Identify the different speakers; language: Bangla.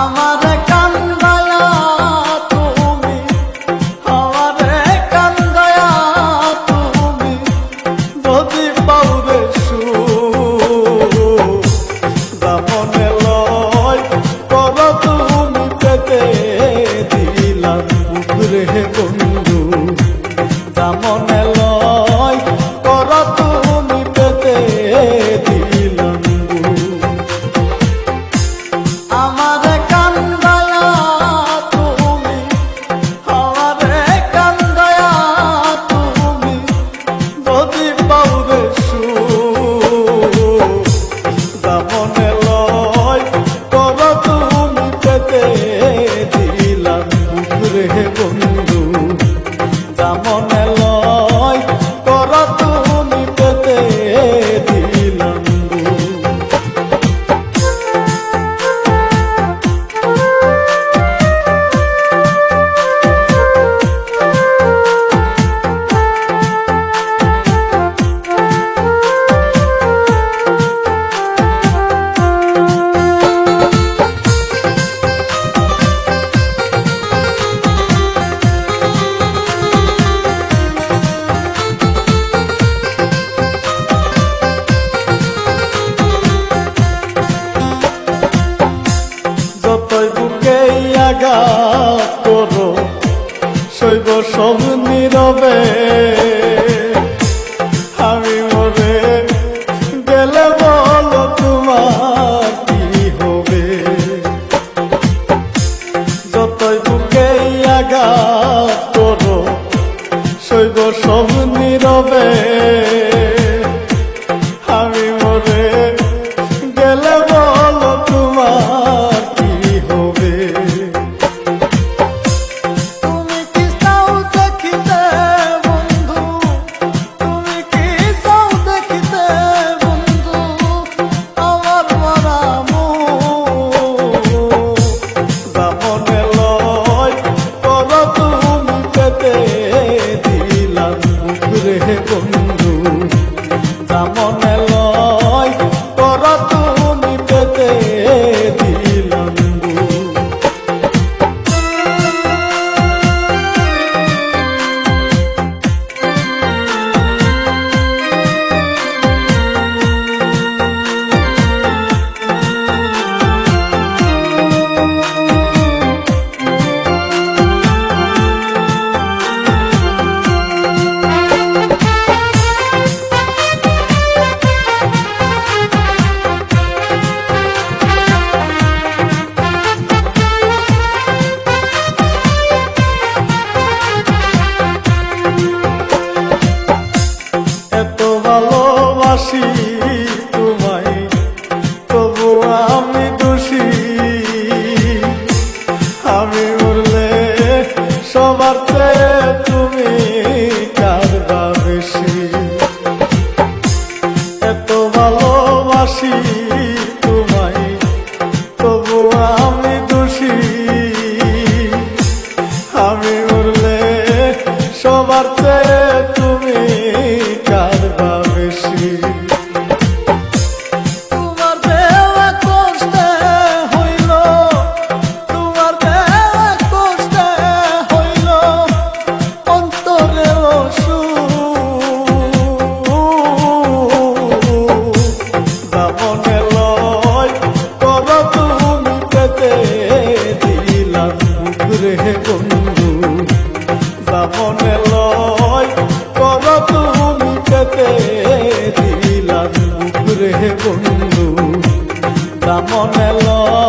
Speaker 1: আমারে কান্দায়া তুমি, আমারে কান্দায়া তুমি যদি পাউরে সুখ দামনে লয় কর তুমি পেতে দিলাম বুক রে বন্ধু দামনে লয় কর তুমি পেতে দিলাম আমারে কান্দায়া তুমি, আমারে কান্দায়া তুমি যদি পাউরে সুখ দামনে লয় কর তুমি পেতে দিলাম বুক রে বন্ধু দামনে লয় কর তুমি পেতে দিলাম যতই বুকে আঘাত করো শৈব সব নীরবে আমি মরে গেলে বলো তোমার কি হবে যতই বুকে আঘাত করো শৈব সব নীরবে আমি মরে গেলে বলো তোমার কি হবে তুমি কি চাও দেখিতে বন্ধু, তুমি কি চাও দেখিতে বন্ধু আমার মরা মুখ দামনে লয় কর তুমি পেতে দিলাম বুক রে বন্ধু দামনে লয় কর তুমি পেতে দিলাম এত ভালোবাসি তোমায় তবু আমি দোষী আমি মরলে সবার চেয়ে তুমি কারবা বেশি এত ভালোবাসি তোমায় তবু আমি দোষী আমি মরলে সবার চেয়ে তুমি কারবা বেশি তোমার দেওয়া কষ্টে হইল, তোমার দেওয়া কষ্টে হইল অন্তরে দামনে লয় কর তুমি পেতে দিলাম বুক রে বন্ধু দামনে লয় কর তুমি পেতে দিলাম বুক রে বন্ধু দামনে লয়